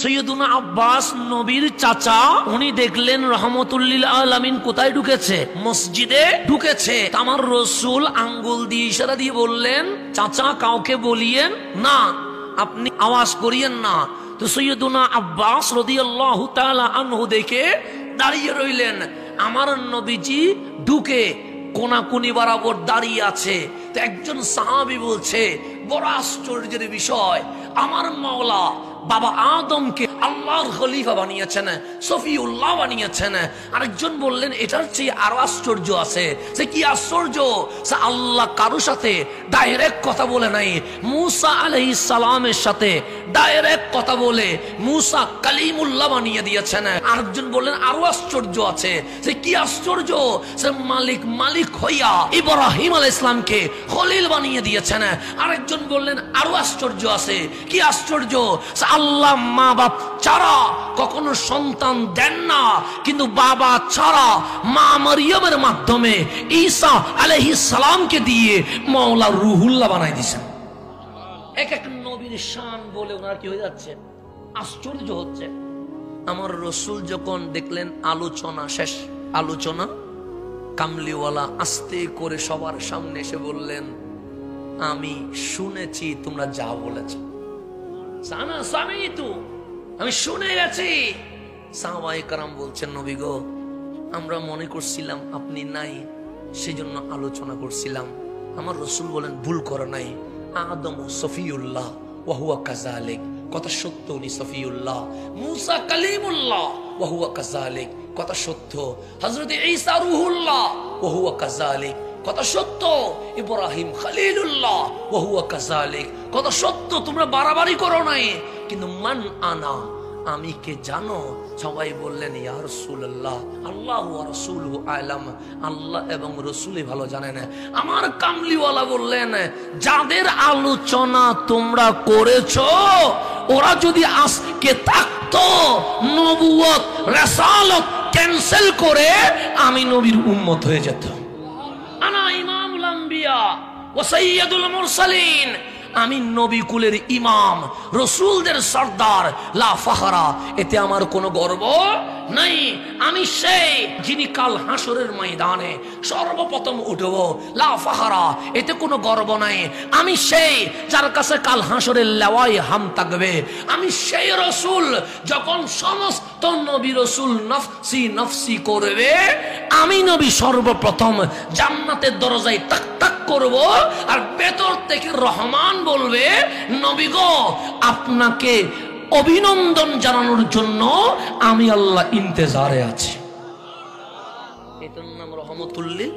সৈয়দুনা আব্বাস নবীর চাচা, উনি দেখলেন রহমতুল্লিল আলামিন কোথায় ঢুকেছে, মসজিদে ঢুকেছে। আমার রসুল আঙ্গুল দিয়ে ইশারা দিয়ে বললেন, চাচা কাউকে বলিয়েন না, আপনি আওয়াজ করিয়েন না। তো সৈয়দুনা আব্বাস রাদিয়াল্লাহু তাআলা আনহু দেখে দাঁড়িয়ে রইলেন। আমার নবীজি ঢুকে কোনাকুনি বরাবর দাঁড়িয়ে আছে। তো একজন সাহাবী বলছে, বড় আশ্চর্যের বিষয়, আমার মাওলা বাবা আদমকে আল্লাহর খলিফা বানিয়েছেন, সফিউল্লাহ বানিয়েছেন। আরেকজন বললেন, এটার চেয়ে আরো আশ্চর্য আছে। সে কি আশ্চর্য? সে আল্লাহ কারো সাথে ডাইরেক্ট কথা বলে নাই, মুসা আলাইহিস সালামের সাথে ডাইরেক্ট কথা বলে মুসা কালিমুল্লাহ বানিয়ে দিয়েছেন। আরেকজন বললেন, আরো আশ্চর্য আছে। সে কি আশ্চর্য? সে মালিক হইয়া ইব্রাহিম আলাইহিস সালামকে খলিল বানিয়ে দিয়েছেন। আরেকজন বললেন, আরো আশ্চর্য আছে। কি আশ্চর্য? আল্লাহ মা বাপ ছাড়া কখনো সন্তান দেন না, কিন্তু বাবা ছাড়া মা মারিয়ামের মাধ্যমে ঈসা আলাইহিস সালামকে দিয়ে মাওলা রুহুল্লাহ বানাই দিয়েছেন। এক এক নবীর শান বলে ওনারা কি হয়ে যাচ্ছে, আশ্চর্য হচ্ছে। আমার রসুল যখন দেখলেন আলোচনা শেষ, আলোচনা কামলিওয়ালা আস্তে করে সবার সামনে এসে বললেন, আমি শুনেছি তোমরা যা বলেছ, আমি শুনে গেছি। সাহাবায়ে কেরাম বলছেন, নবী গো, আমরা মনে করছিলাম আপনি নাই, সেজন্য আলোচনা করছিলাম। আমার রসুল বলেন, ভুল করে নাই, আদম সফিউল্লাহ ওয়া হুয়া কাযালিক, কথা সত্য, উনি সফিউল্লাহ। মুসা কালিমুল্লাহ ওয়া হুয়া কাযালিক, কথা সত্য। হযরত ঈসা রূহুল্লাহ ওয়া হুয়া কাযালিক, কথা সত্য। ইব্রাহিম খলিলুল্লাহ ওয়া হুয়া কাযালিক, কথা সত্য। তোমরা বাড়াবাড়ি করো নাই। কিন্তু মান আনা, আমি কে জানো? সবাই বললেন, ইয়া রাসূলুল্লাহ, আল্লাহু ওয়া রাসূলুহু আ'লাম, আল্লাহ এবং রাসূলই ভালো জানেন। আমার কামলিওয়ালা বললেন, যাদের আলোচনা তোমরা করেছো, ওরা যদি আজকে থাকতো, নবুয়ত রাসালত ক্যান্সেল করে আমি নবীর উম্মত হয়ে যেতাম। আনা ইমামুল আম্বিয়া ওয়া সাইয়্যিদুল মুরসালিন, আমি নবী কুলের ইমাম, রসুলদের সর্দার। লা ফাখরা, এতে আমার কোনো গর্ব নাই। আমি সেই যিনি কাল হাসরের ময়দানে সর্বপ্রথম উঠব। লা ফাখরা, এতে কোনো গর্ব নাই। আমি সেই যার কাছে কাল হাসরের লেওয়াই হাম থাকবে। আমি সেই রসুল, যখন সমস্ত নবী রসুল নফসি নফসি করবে, আমি নবী সর্বপ্রথম জান্নাতের দরজায় টাক টাক করব। আর ভেতর থেকে রহমান বলবে, নবী গো, আপনাকে অভিনন্দন জানানোর জন্য আমি আল্লাহ ইন্তজারে আছি। এটার নাম রহমতুল্লিল